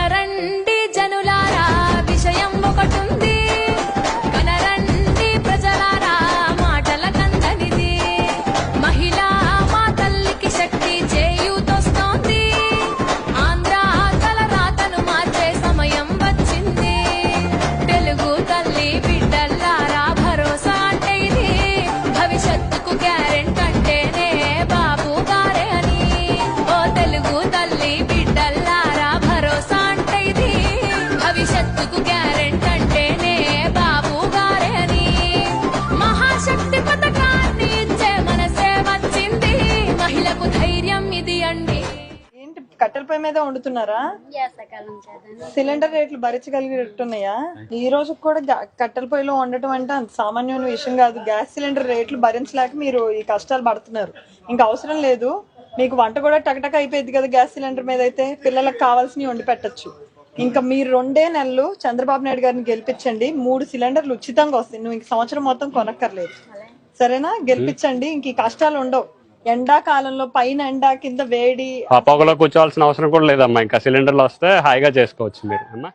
వినరండి జనులారా విషయం ఒకటుంది, కనరండి ప్రజలారా మాటల కందనిది. మహిళా మా తల్లికి శక్తి చేయూతొస్తోంది, ఆంధ్ర తలరాతను మార్చే సమయం వచ్చింది. తెలుగు తల్లి బిడ్డల్లారా భరోసా అంటే ఇది, భవిష్యత్తుకు గ్యారెంటీ అంటేనే బాబు గారే అని. ఓ తెలుగు తల్లి బిడ్డల్లారా భరోసా అంటే ఇది, భవిష్యత్తుకు గ్యారెంటీ అంటేనే బాబు గారే అని. మహాశక్తి పథకాన్ని ఇచ్చే మనసే వచ్చింది, మహిళకు ధైర్యం ఇది అండి. ఏంటి కట్టెల పొయ్యి మీద వండుతున్నారా? సిలిండర్ రేట్లు భరించగలిగేట్టున్నాయా? ఈ రోజు కూడా కట్టెల పొయ్యిలో వండటం అంటే అంత సామాన్యమైన విషయం కాదు. గ్యాస్ సిలిండర్ రేట్లు భరించలేక మీరు ఈ కష్టాలు పడుతున్నారు. ఇంకా అవసరం లేదు, మీకు వంట కూడా టకటక అయిపోయింది కదా గ్యాస్ సిలిండర్ మీద అయితే. పిల్లలకు కావాల్సినవి వండి పెట్టచ్చు. ఇంకా మీరు 2 నెలలు చంద్రబాబు నాయుడు గారిని గెలిపించండి, 3 సిలిండర్లు ఉచితంగా వస్తాయి. నువ్వు ఇంక సంవత్సరం మొత్తం కొనక్కర్లేదు, సరేనా? గెలిపించండి, ఇంక ఈ కష్టాలు ఉండవు. ఎండాకాలంలో పైన ఎండ కింద వేడి పొగలో కూర్చోవాల్సిన అవసరం కూడా లేదమ్మా. ఇంకా సిలిండర్లు వస్తే హాయిగా చేసుకోవచ్చు మీరు అమ్మా.